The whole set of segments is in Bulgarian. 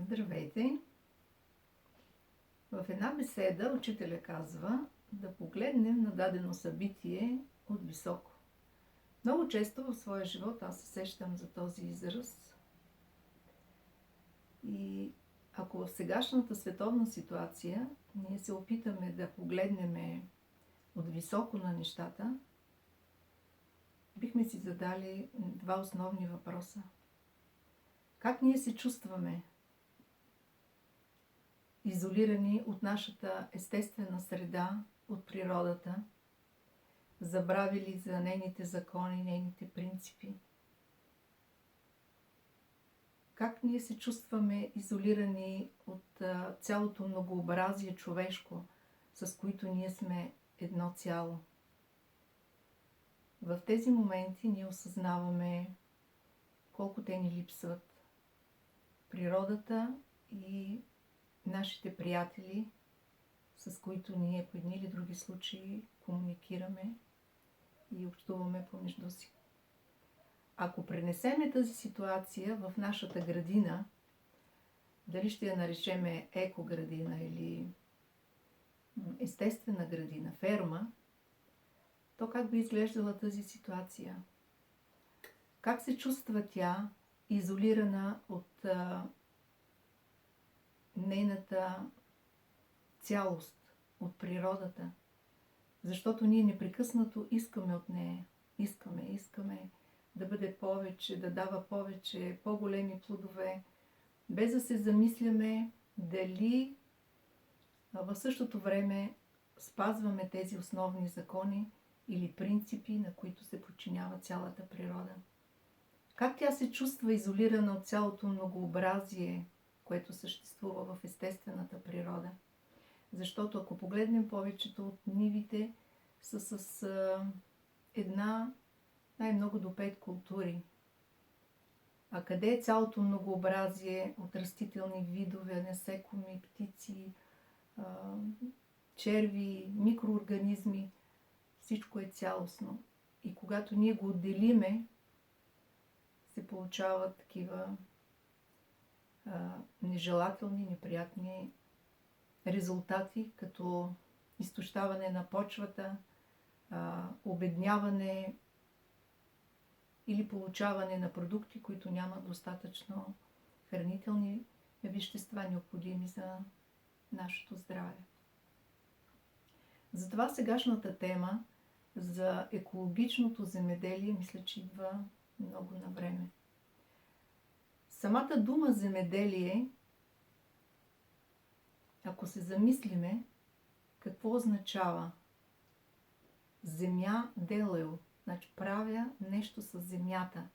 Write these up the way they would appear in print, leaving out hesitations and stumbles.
Здравейте! В една беседа учителя казва да погледнем на дадено събитие от високо. Много често в своя живот аз се сещам за този израз. И ако в сегашната световна ситуация ние се опитаме да погледнем от високо на нещата, бихме си задали два основни въпроса. Как ние се чувстваме? Изолирани от нашата естествена среда, от природата, забравили за нейните закони, нейните принципи. Как ние се чувстваме изолирани от цялото многообразие човешко, с които ние сме едно цяло? В тези моменти ние осъзнаваме колко те ни липсват. Природата и нашите приятели, с които ние по едни или други случаи комуникираме и общуваме помежду си. Ако пренесеме тази ситуация в нашата градина, дали ще я наречеме екоградина или естествена градина, ферма, то как би изглеждала тази ситуация? Как се чувства тя, изолирана от нейната цялост, от природата? Защото ние непрекъснато искаме от нея. Искаме да бъде повече, да дава повече, по-големи плодове, без да се замисляме дали в същото време спазваме тези основни закони или принципи, на които се подчинява цялата природа. Как тя се чувства изолирана от цялото многообразие, което съществува в естествената природа? Защото ако погледнем, повечето от нивите са с една най-много до 5 култури. А къде е цялото многообразие от растителни видове, насекоми, птици, черви, микроорганизми? Всичко е цялостно. И когато ние го отделиме, се получават такива нежелателни, неприятни резултати, като изтощаване на почвата, обедняване или получаване на продукти, които нямат достатъчно хранителни вещества, необходими за нашето здраве. Затова сегашната тема за екологичното земеделие мисля, че идва много на време. Самата дума земеделие, ако се замислиме, какво означава? Земя делаю, значи правя нещо с земята.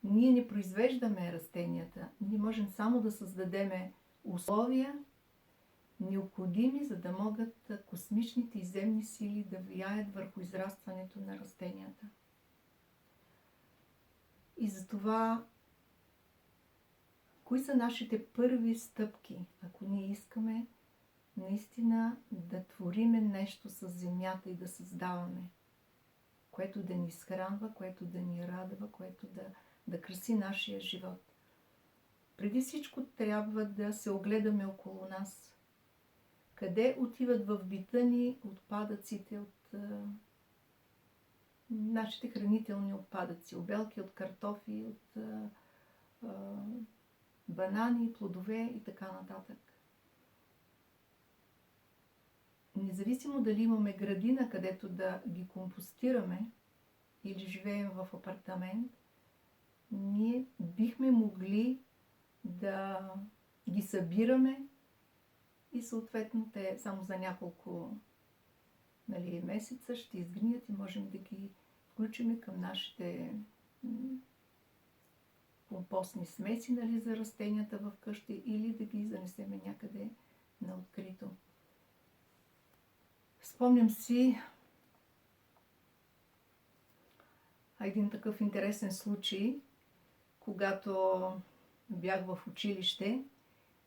Ние не произвеждаме растенията, ние можем само да създадем условия, необходими, за да могат космичните и земни сили да влияят върху израстването на растенията. И затова, кои са нашите първи стъпки, ако ние искаме наистина да твориме нещо с земята и да създаваме, което да ни изхранва, което да ни радва, което да краси нашия живот? Преди всичко трябва да се огледаме около нас. Къде отиват в бита ни отпадъците от нашите хранителни отпадъци, обелки от картофи, от банани, плодове и така нататък. Независимо дали имаме градина, където да ги компостираме или живеем в апартамент, ние бихме могли да ги събираме и съответно те само за няколко месеца ще изгният и можем да ги включим към нашите компостни смеси за растенията в къщи или да ги занесеме някъде на открито. Спомням си един такъв интересен случай, когато бях в училище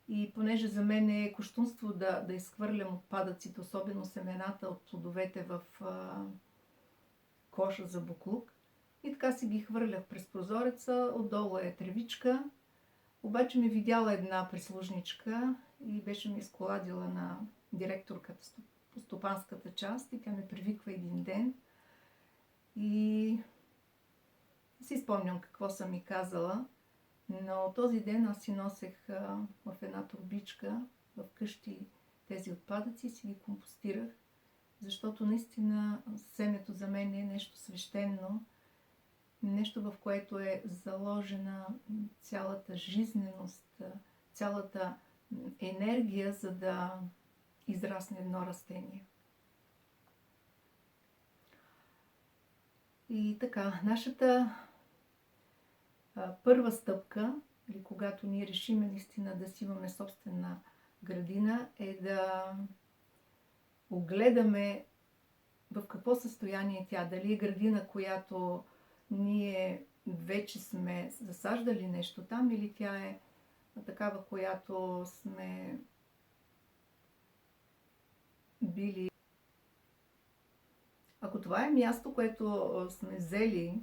и понеже за мен е кощунство да изхвърлям отпадъците, особено семената от плодовете в коша за боклук, и така си ги хвърлях през прозореца, отдолу е тревичка, Обаче ме видяла една прислужничка и беше ми изколадила на директорката по стопанската част и тя ме привиква един ден и си спомням какво съм ми казала, но този ден аз си носех в една турбичка в къщи тези отпадъци и си ги компостирах, защото наистина семето за мен е нещо свещено, нещо, в което е заложена цялата жизненост, цялата енергия, за да израсне едно растение. И така, нашата първа стъпка, или когато ние решим наистина да си имаме собствена градина, е да огледаме в какво състояние е тя. Дали е градина, която ние вече сме засаждали нещо там, или тя е такава, която сме били. Ако това е място, което сме взели,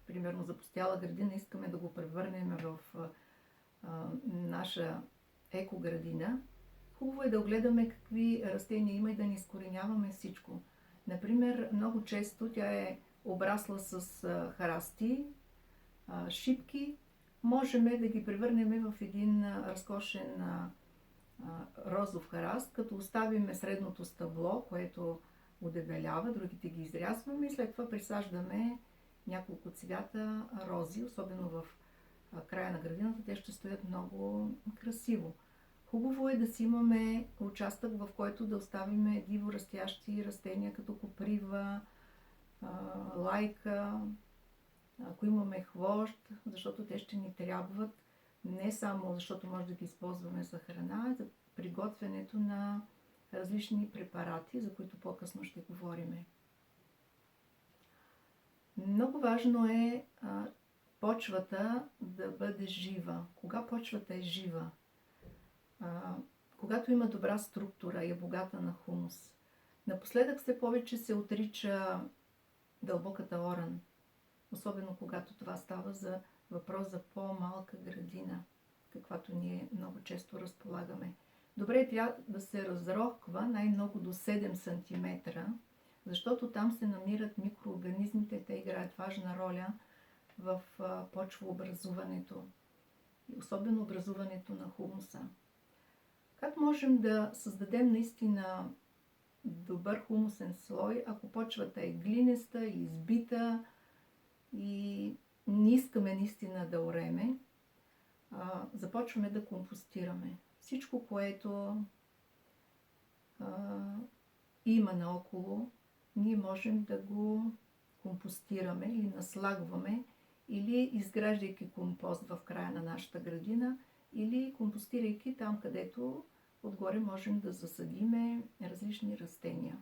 примерно запустяла градина, искаме да го превърнем в наша екоградина, хубаво е да огледаме какви растения има и да не изкореняваме всичко. Например, много често тя е обрасла с храсти, шипки. Можем да ги превърнем в един разкошен розов храст, като оставим средното стъбло, което удебелява, другите ги изрязваме и след това присаждаме няколко цвята рози, особено в края на градината, те ще стоят много красиво. Хубаво е да си имаме участък, в който да оставим диво растящи растения, като коприва, лайка, ако имаме хвощ, защото те ще ни трябват, не само защото може да ги използваме за храна, за приготвянето на различни препарати, за които по-късно ще говорим. Много важно е почвата да бъде жива. Кога почвата е жива? Когато има добра структура и е богата на хумус. Напоследък все повече се отрича дълбоката оран, особено когато това става за въпрос за по-малка градина, каквато ние много често разполагаме. Добре, трябва да се разрохва най-много до 7 см, защото там се намират микроорганизмите, те играят важна роля в почвообразуването, особено образуването на хумуса. Как можем да създадем наистина добър хумусен слой, ако почвата е глинеста и избита и не искаме наистина даореме? Започваме да компостираме. Всичко, което има наоколо, ние можем да го компостираме или наслагваме, или изграждайки компост в края на нашата градина, или компостирайки там, където отгоре можем да засадиме различни растения.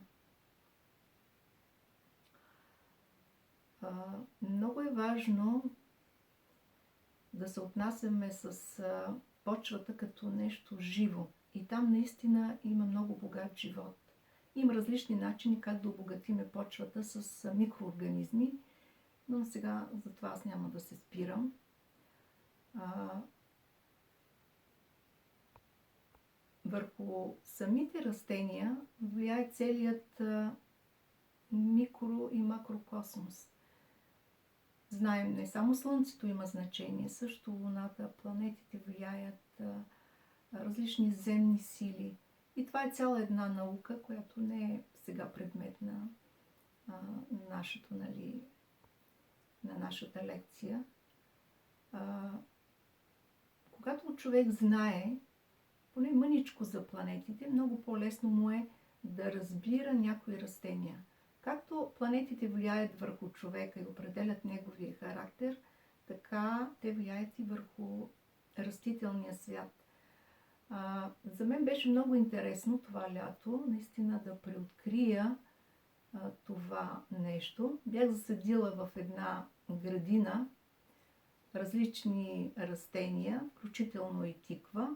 Много е важно да се отнасяме с почвата като нещо живо. И там наистина има много богат живот. Има различни начини как да обогатиме почвата с микроорганизми, но сега за това аз няма да се спирам. Върху самите растения влияе целият микро и макрокосмос. Знаем, не само Слънцето има значение, също Луната, планетите влияят, различни земни сили. И това е цяла една наука, която не е сега предмет на нашата лекция. Когато човек знае поне мъничко за планетите, много по-лесно му е да разбира някои растения. Както планетите влияят върху човека и определят неговия характер, така те влияят и върху растителния свят. За мен беше много интересно това лято, наистина да преоткрия това нещо. Бях засадила в една градина различни растения, включително и тиква.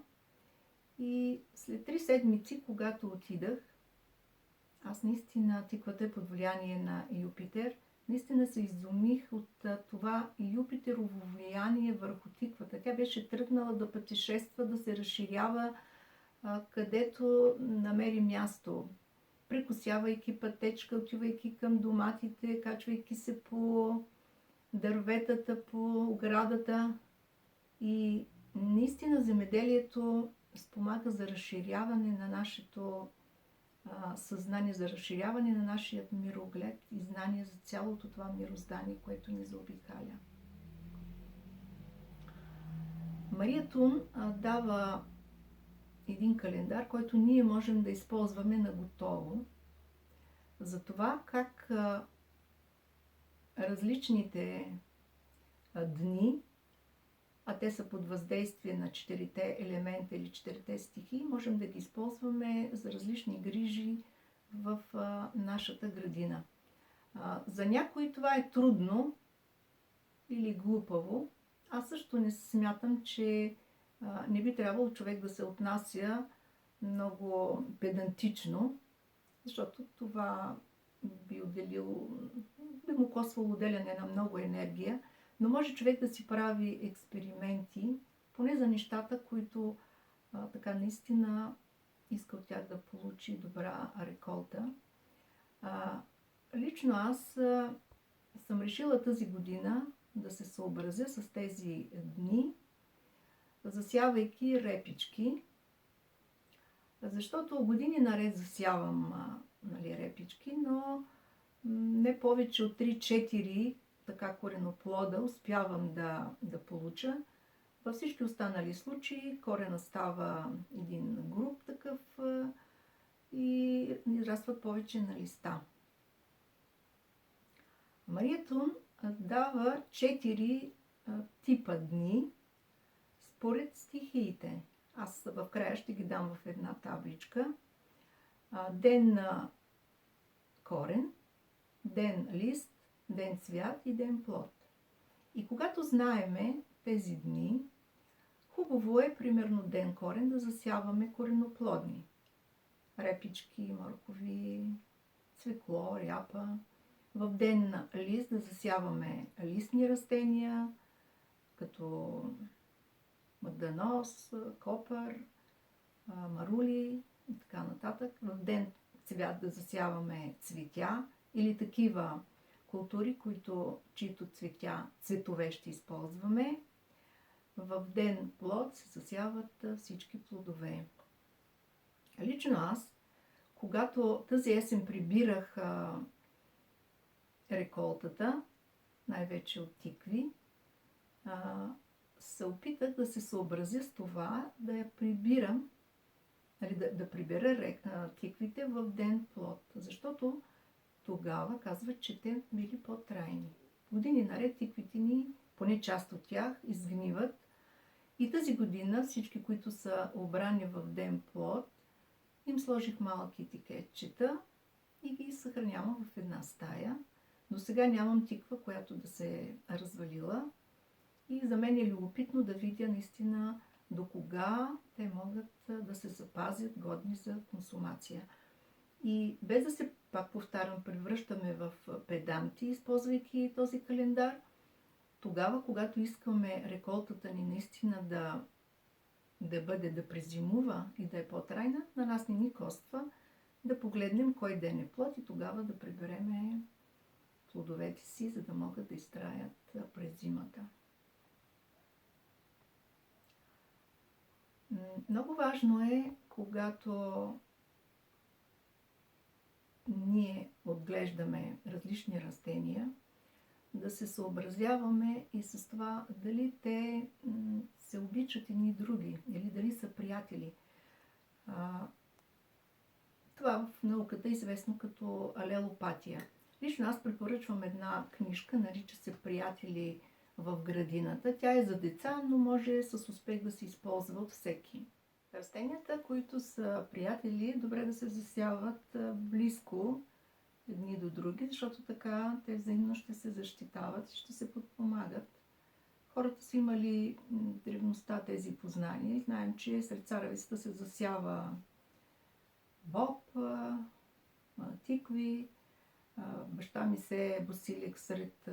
И след 3 седмици, когато отидах, аз наистина, тиквата е под влияние на Юпитер, наистина се изумих от това Юпитерово влияние върху тиквата. Тя беше тръгнала да пътешества, да се разширява, където намери място. Прекосявайки пътечка, отивайки към доматите, качвайки се по дърветата, по оградата. И наистина земеделието спомага за разширяване на нашето съзнание, за разширяване на нашия мироглед и знание за цялото това мироздание, което ни заобикаля. Мария Тун дава един календар, който ние можем да използваме наготово, за това как различните дни, а те са под въздействие на 4-те елемента или 4-те стихии, можем да ги използваме за различни грижи в нашата градина. За някои това е трудно или глупаво. Аз също не смятам, че не би трябвало човек да се отнася много педантично, защото това би му коствало отделяне на много енергия, но може човек да си прави експерименти, поне за нещата, които така наистина иска от тях да получи добра реколта. Лично аз съм решила тази година да се съобразя с тези дни, засявайки репички, защото години наред засявам репички, но не повече от 3-4 така кореноплода успявам да получа. Във всички останали случаи корена става един груб такъв и израстват повече на листа. Мария Тун дава 4 типа дни според стихиите. Аз в края ще ги дам в една табличка. Ден на корен, ден лист, ден цвят и ден плод. И когато знаеме тези дни, хубаво е, примерно ден корен, да засяваме кореноплодни. Репички, моркови, цвекло, ряпа. В ден на лист да засяваме листни растения, като мъгданос, копър, марули и така нататък. В ден цвят да засяваме цветя или такива култури, чието цветове ще използваме. В ден плод се засяват всички плодове. Лично аз, когато тази есен прибирах реколтата, най-вече от тикви, се опитах да се съобразя с това, да я прибирам, да прибера тиквите в ден плод, защото тогава казват, че те били по-трайни. Години наред тиквите ни, поне част от тях, изгниват. И тази година всички, които са обрани в ден плод, им сложих малки етикетчета и ги съхранявам в една стая. До сега нямам тиква, която да се е развалила. И за мен е любопитно да видя наистина до кога те могат да се запазят годни за консумация. И без да се, пак повтарям, превръщаме в педанти, използвайки този календар, тогава, когато искаме реколтата ни наистина да презимува и да е по-трайна, на нас не ни коства да погледнем кой ден е плод и тогава да прибереме плодовете си, за да могат да изтраят през зимата. Много важно е, когато ние отглеждаме различни растения, да се съобразяваме и с това дали те се обичат едни други, или дали са приятели. Това в науката е известно като алелопатия. Лично аз препоръчвам една книжка, нарича се "Приятели в градината". Тя е за деца, но може с успех да се използва от всеки. Растенията, които са приятели, добре да се засяват близко едни до други, защото така те взаимно ще се защитават и ще се подпомагат. Хората са имали в древността тези познания и знаем, че сред царевицата се засява боб, тикви, Баща ми се е босилик сред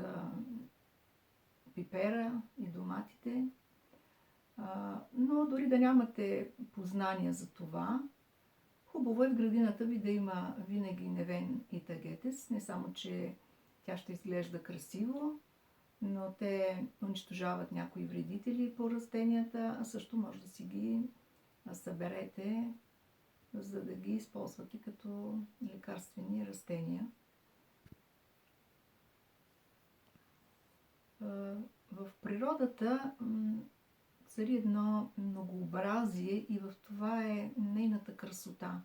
пипера и доматите. Но дори да нямате познания за това, хубаво е в градината ви да има винаги невен и тагетес. Не само, че тя ще изглежда красиво, но те унищожават някои вредители по растенията, а също може да си ги съберете, за да ги използвате като лекарствени растения. В природата цари едно многообразие и в това е нейната красота.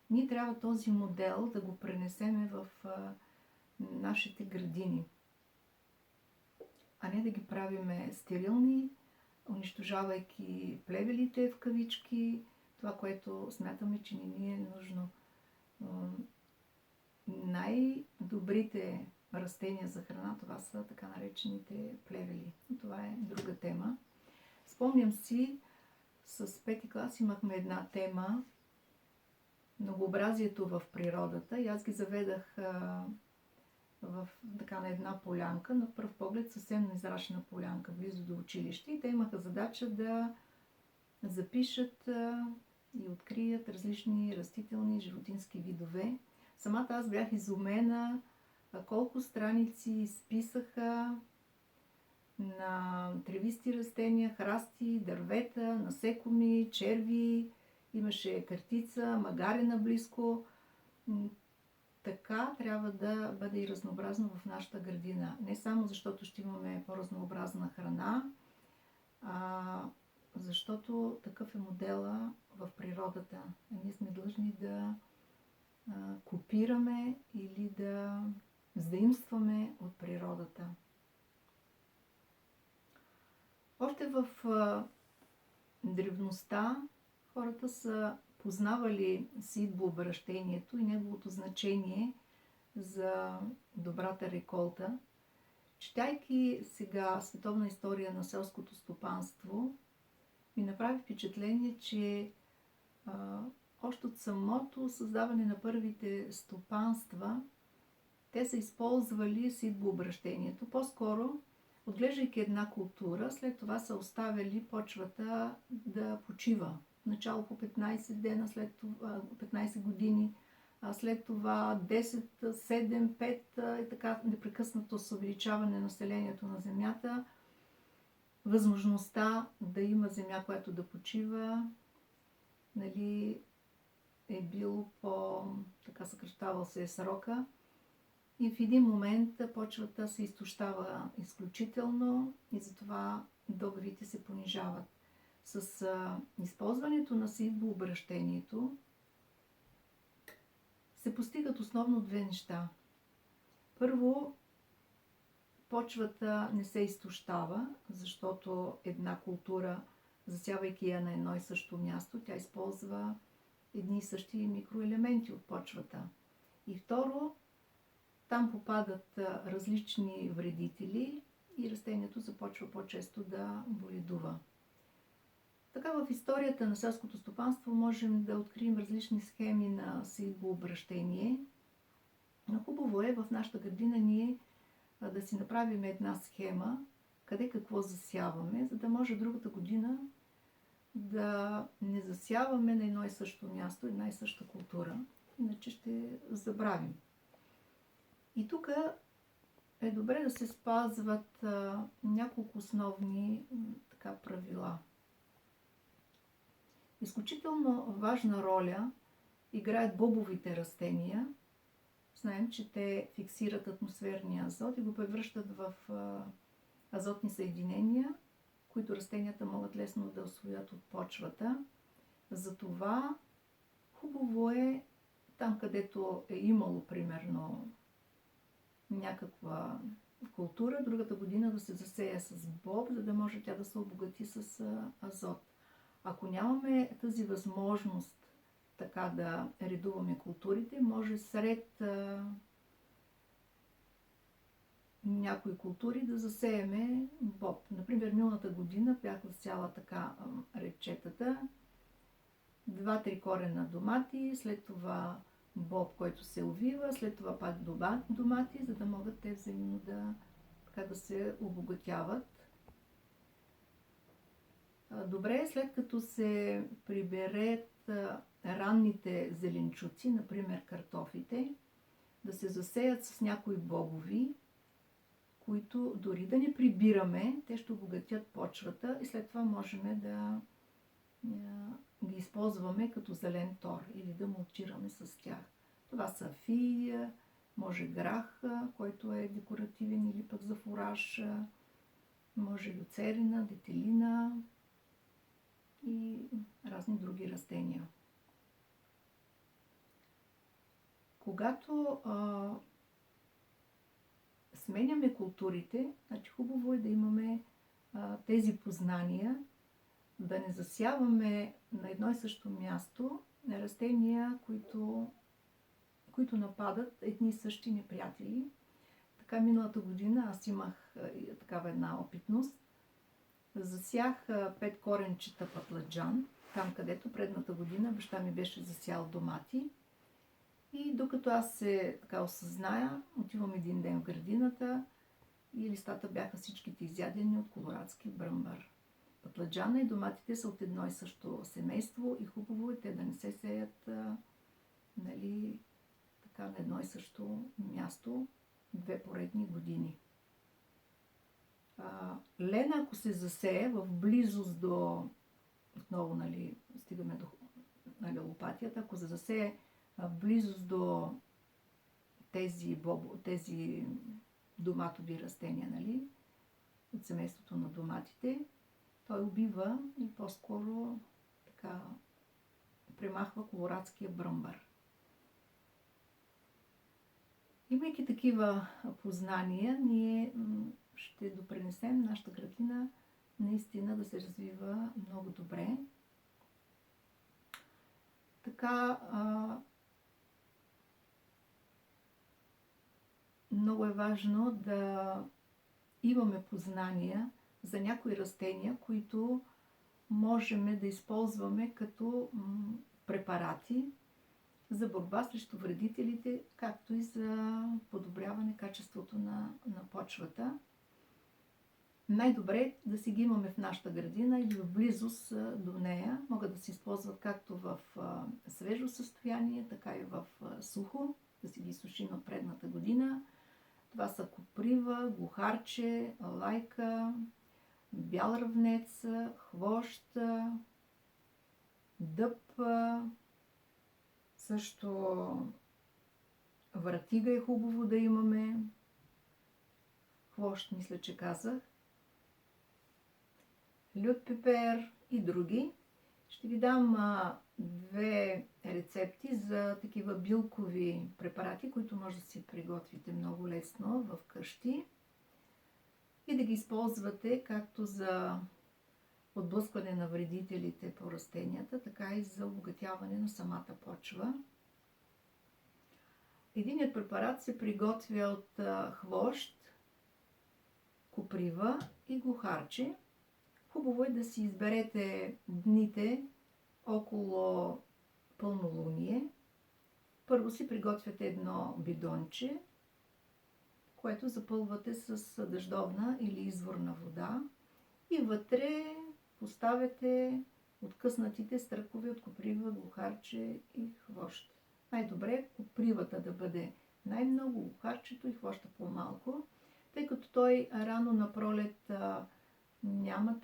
Ние трябва този модел да го пренесеме в нашите градини, а не да ги правиме стерилни, унищожавайки плевелите в кавички, това, което смятаме, че не ни е нужно. Най-добрите растения за храна, това са така наречените плевели. И това е друга тема. Спомням си, с пети клас имахме една тема многообразието в природата и аз ги заведах на една полянка, на пръв поглед съвсем незрачна полянка, близо до училище, и те имаха задача да запишат и открият различни растителни и животински видове. Самата аз бях изумена колко страници изписаха на тревисти растения, храсти, дървета, насекоми, черви, имаше картица, магарена близко. Така трябва да бъде и разнообразно в нашата градина. Не само защото ще имаме по-разнообразна храна, а защото такъв е модела в природата. Ние сме длъжни да копираме или да заимстваме от природата. Още в древността хората са познавали сеитбообращението и неговото значение за добрата реколта. Четайки сега световна история на селското стопанство, ми направи впечатление, че още от самото създаване на първите стопанства, те са използвали сеитбообращението. По-скоро, отглеждайки една култура, след това са оставили почвата да почива. Начало по 15 дена, след това 15 години, след това 10, 7, 5 и така непрекъснато с увеличаване на населението на земята. Възможността да има земя, която да почива, е било така съкръщавал се срока. И в един момент почвата се изтощава изключително и затова добивите се понижават. С използването на сеитбообращението се постигат основно две неща. Първо, почвата не се изтощава, защото една култура, засявайки я на едно и също място, тя използва едни и същи микроелементи от почвата. И второ, там попадат различни вредители и растението започва по-често да боледува. Така в историята на селското стопанство можем да открием различни схеми на сеитбообращение. Но хубаво е в нашата градина ние да си направим една схема, къде какво засяваме, за да може другата година да не засяваме на едно и също място, една и съща култура, иначе ще забравим. И тук е добре да се спазват няколко основни правила. Изключително важна роля играят бобовите растения. Знаем, че те фиксират атмосферния азот и го превръщат в азотни съединения, които растенията могат лесно да усвоят от почвата. Затова хубаво е там, където е имало примерно някаква култура, другата година да се засея с боб, за да може тя да се обогати с азот. Ако нямаме тази възможност така да редуваме културите, може сред някои култури да засееме боб. Например, миналата година бях засяла така репчетата, 2-3 корена домати, след това боб, който се увива, след това пак домати, за да могат те взаимно да се обогатяват. Добре е, след като се приберат ранните зеленчуци, например картофите, да се засеят с някои бобови, които дори да не прибираме, те ще обогатят почвата и след това можем да ги използваме като зелен тор или да мулчираме с тях. Това са фия, може грах, който е декоративен или пък за фураж, може люцерина, детелина и разни други растения. Когато сменяме културите, значи хубаво е да имаме тези познания, да не засяваме на едно и също място растения, които нападат едни и същи неприятели. Така миналата година аз имах такава една опитност. Засях 5 коренчета патладжан, там където предната година баща ми беше засял домати. И докато аз се осъзная, отивам един ден в градината и листата бяха всичките изядени от колорадски бръмбър. Патладжана и доматите са от едно и също семейство и хубаво е те да не се сеят на едно и също място 2 поредни години. Лена, ако се засее в близост до, отново стигаме до лопатията, ако се засее в близост до тези доматови растения, от семейството на доматите, той убива и по-скоро премахва колорадския бръмбър. Имайки такива познания, ние ще допринесем нашата градина наистина да се развива много добре. Така много е важно да имаме познания за някои растения, които можем да използваме като препарати за борба срещу вредителите, както и за подобряване качеството на почвата. Най-добре е да си ги имаме в нашата градина или в близост до нея. Могат да се използват както в свежо състояние, така и в сухо, да си ги сушим от предната година. Това са коприва, глухарче, лайка, бял ръвнец, хвощ, дъб, също вратига е хубаво да имаме. Хвощ, мисля, че казах. Лют пепер и други. Ще ви дам 2 рецепти за такива билкови препарати, които може да си приготвите много лесно в къщи и да ги използвате както за отблъскване на вредителите по растенията, така и за обогатяване на самата почва. Единият препарат се приготвя от хвощ, коприва и глухарче. Хубаво е да си изберете дните около пълнолуние. Първо си приготвяте едно бидонче, което запълвате с дъждовна или изворна вода и вътре поставяте откъснатите стръкове от коприва, глухарче и хвощ. Най-добре е копривата да бъде най-много, глухарчето и хвоща по-малко, тъй като той рано на пролет няма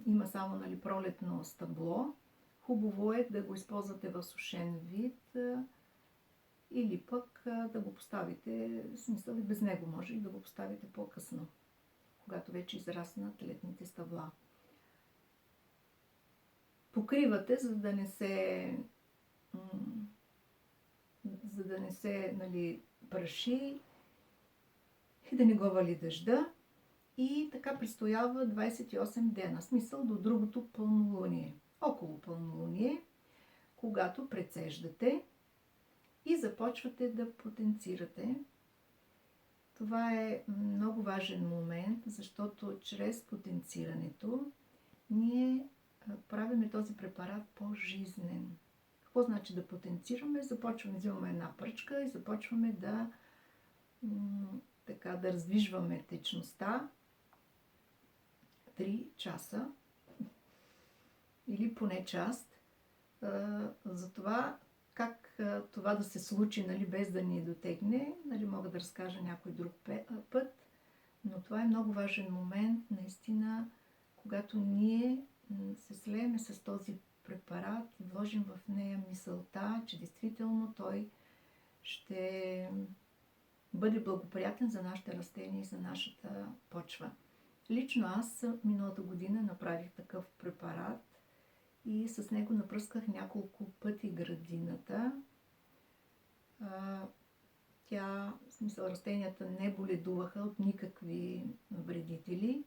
има само пролетно стъбло. Хубаво е да го използвате в сушен вид или пък да го поставите, в смисъл и без него може и да го поставите по-късно, когато вече израснат летните стъбла. Покривате, за да не се праши и да не го вали дъжда. И така престоява 28 дена, смисъл до другото пълнолуние. Около пълнолуние, когато прецеждате и започвате да потенцирате. Това е много важен момент, защото чрез потенцирането ние правиме този препарат по-жизнен. Какво значи да потенцираме? Започваме, взимаме една пръчка и започваме да да раздвижваме течността 3 часа или поне част. За това, как това да се случи, нали, без да ни дотегне, нали, мога да разкажа някой друг път, но това е много важен момент, наистина, когато ние се слееме с този препарат и вложим в нея мисълта, че действително той ще бъде благоприятен за нашите растения и за нашата почва. Лично аз миналата година направих такъв препарат и с него напръсках няколко пъти градината. В смисъл, растенията не боледуваха от никакви вредители.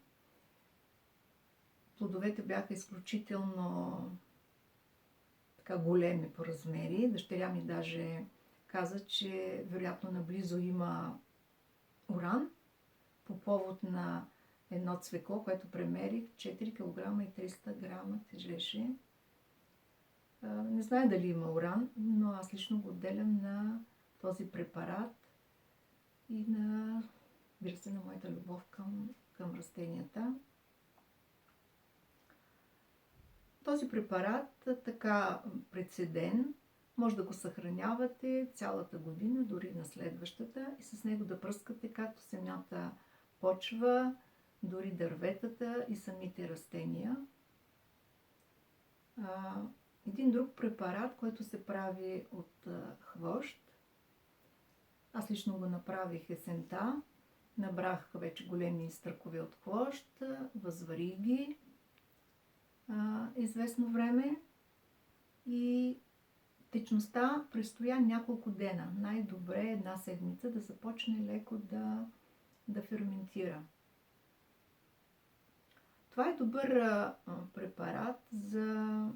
Плодовете бяха изключително големи по размери. Дъщеря ми даже каза, че вероятно наблизо има уран по повод на едно цвекло, което премерих, 4 кг и 300 грама тежеше. Не знае дали има уран, но аз лично го отделям на този препарат и на моята любов към растенията. Този препарат, така прецеден, може да го съхранявате цялата година, дори на следващата, и с него да пръскате както земята, почва, дори дърветата и самите растения. Един друг препарат, който се прави от хвощ. Аз лично го направих есента. Набрах вече големи стъркове от хвощ, възварих ги известно време и течността престоя няколко дена. Най-добре една седмица да започне леко да ферментира. Това е добър препарат за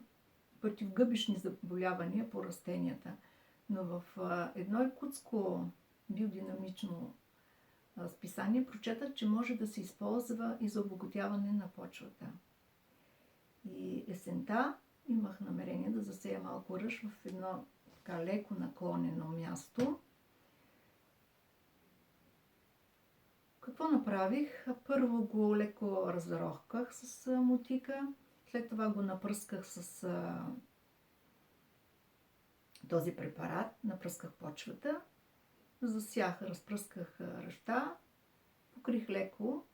противогъбищни заболявания по растенията. Но в едно якутско биодинамично списание прочетах, че може да се използва и за обогатяване на почвата. И есента имах намерение да засея малко ръж в едно така леко наклонено място. Какво направих? Първо го леко разрохках с мотика, след това го напръсках с този препарат, напръсках почвата, засях, разпръсках ръжта, покрих леко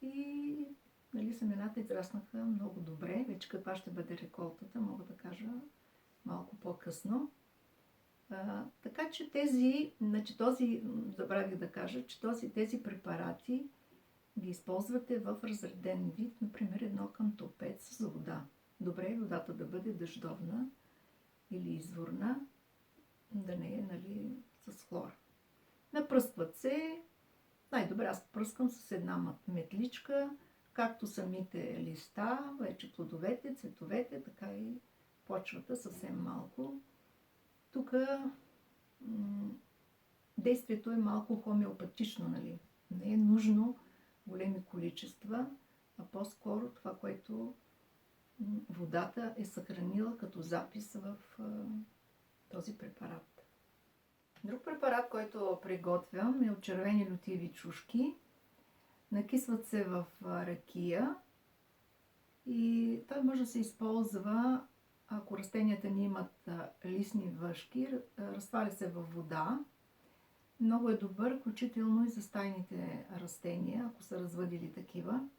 и семената израснаха много добре. Вече каква ще бъде реколтата, мога да кажа малко по-късно. Така че забравих да кажа, че тези препарати ги използвате в разреден вид, например 1:5 с вода. Добре е водата да бъде дъждовна или изворна, да не е с хлор. Напръскват се, най-добре аз пръскам с една метличка, както самите листа, вече плодовете, цветовете, така и почвата съвсем малко. Тук действието е малко хомеопатично, нали? Не е нужно големи количества, а по-скоро това, което водата е съхранила като запис в този препарат. Друг препарат, който приготвям, е от червени лютиеви чушки. Накисват се в ракия и той може да се използва, ако растенията ни имат листни въшки, разтваря се във вода. Много е добър, включително и за стайните растения, ако са развъдили такива.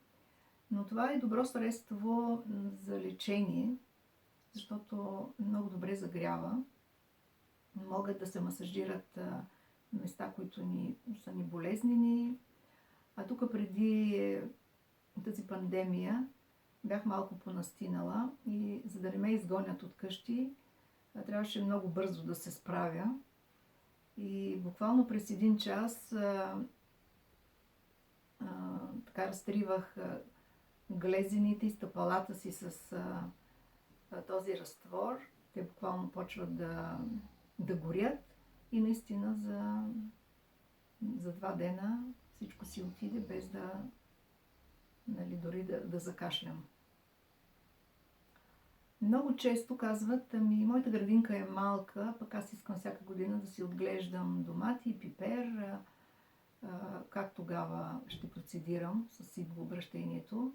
Но това е добро средство за лечение, защото много добре загрява. Могат да се масажират места, които са ни болезнени. А тук преди тази пандемия бях малко понастинала и за да не ме изгонят от къщи, трябваше много бързо да се справя. И буквално през един час разтривах глезените и стъпалата си с този разтвор. Те буквално почват да горят и наистина за 2 дена всичко си отиде, без дори да закашлям. Много често казват, ами моята градинка е малка, пък аз искам всяка година да си отглеждам домати, пипер, как тогава ще процедирам с идвообращението.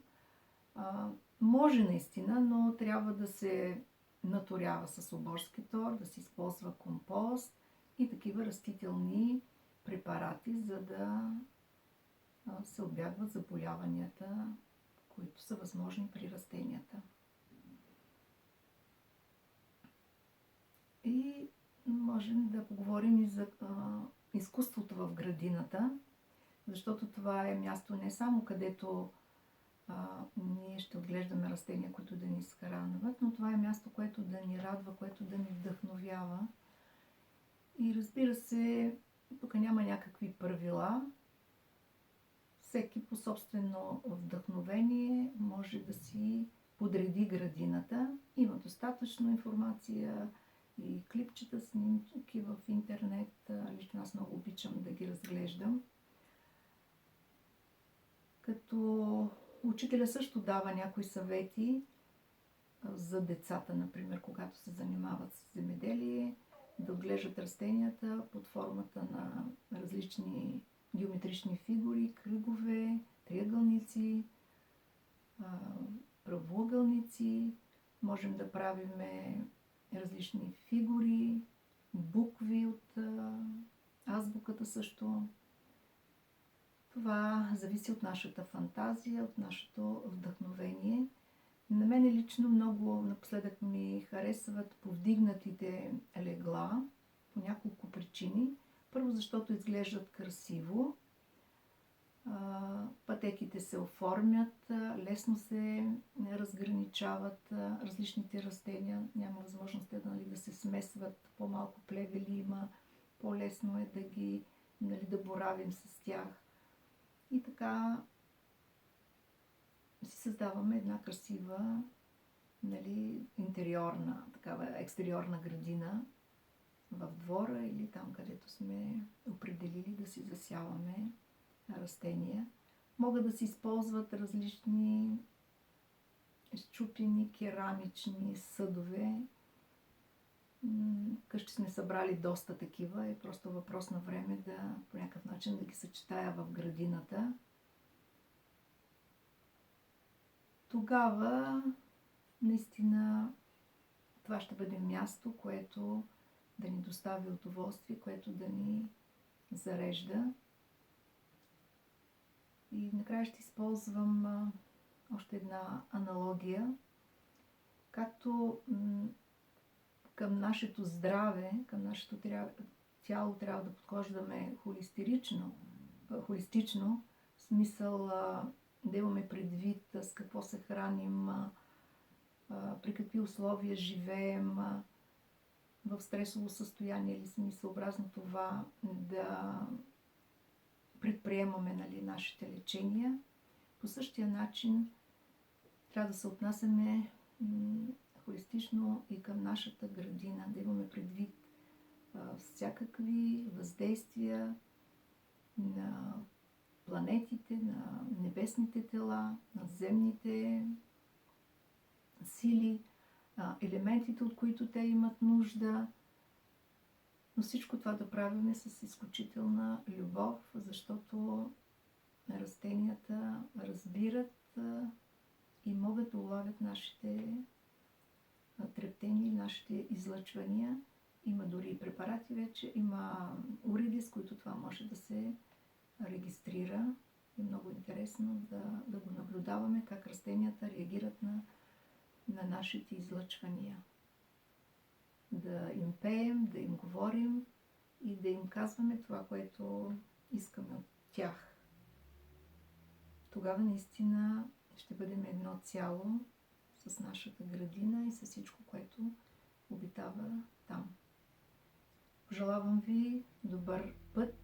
Може наистина, но трябва да се наторява с оборски тор, да се използва компост и такива растителни препарати, за да се отбягват заболяванията, които са възможни при растенията. И можем да поговорим и за изкуството в градината, защото това е място не само където ние ще отглеждаме растения, които да ни изхранват, но това е място, което да ни радва, което да ни вдъхновява. И разбира се, тук няма някакви правила. Всеки по собствено вдъхновение може да си подреди градината. Има достатъчно информация и клипчета, снимки в интернет. Лично аз много обичам да ги разглеждам. Като учителя също дава някои съвети за децата, например, когато се занимават с земеделие, да отглеждат растенията под формата на различни геометрични фигури, кръгове, триъгълници, правоъгълници. Можем да правим различни фигури, букви от азбуката също. Това зависи от нашата фантазия, от нашето вдъхновение. На мен лично много напоследък ми харесват повдигнатите легла по няколко причини. Първо, защото изглеждат красиво. Пътеките се оформят, лесно се разграничават различните растения. Няма възможност да се смесват, по-малко плевели има, по-лесно е да боравим с тях. И така си създаваме една красива, интериорна, такава екстериорна градина в двора или там, където сме определили да си засяваме растения. Могат да се използват различни счупени керамични съдове. Къщи сме събрали доста такива. Е просто въпрос на време по някакъв начин да ги съчетая в градината. Тогава наистина това ще бъде място, което да ни достави удоволствие, което да ни зарежда. И накрая ще използвам още една аналогия. Както към нашето здраве, към нашето тяло трябва да подхождаме холистично, в смисъл да имаме предвид с какво се храним, при какви условия живеем, в стресово състояние ли сме, съобразно това да предприемаме нашите лечения. По същия начин трябва да се отнасяме холистично и към нашата градина, да имаме предвид всякакви въздействия на планетите, на небесните тела, на земните сили, елементите, от които те имат нужда. Но всичко това да правим с изключителна любов, защото растенията разбират и могат да улавят нашите трептения, нашите излъчвания. Има дори и препарати вече, има уреди, с които това може да се регистрира. Е много интересно да го наблюдаваме, как растенията реагират на нашите излъчвания. Да им пеем, да им говорим и да им казваме това, което искаме от тях. Тогава наистина ще бъдем едно цяло с нашата градина и с всичко, което обитава там. Пожелавам ви добър път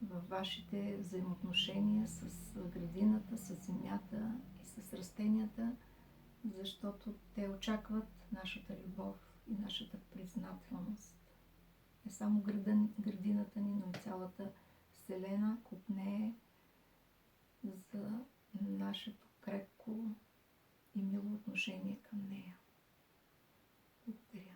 във вашите взаимоотношения с градината, с земята и с растенията, защото те очакват нашата любов и нашата признателност. Не само градината ни, но и цялата Вселена копнее за нашето крепко и мило отношение към нея. Благодаря.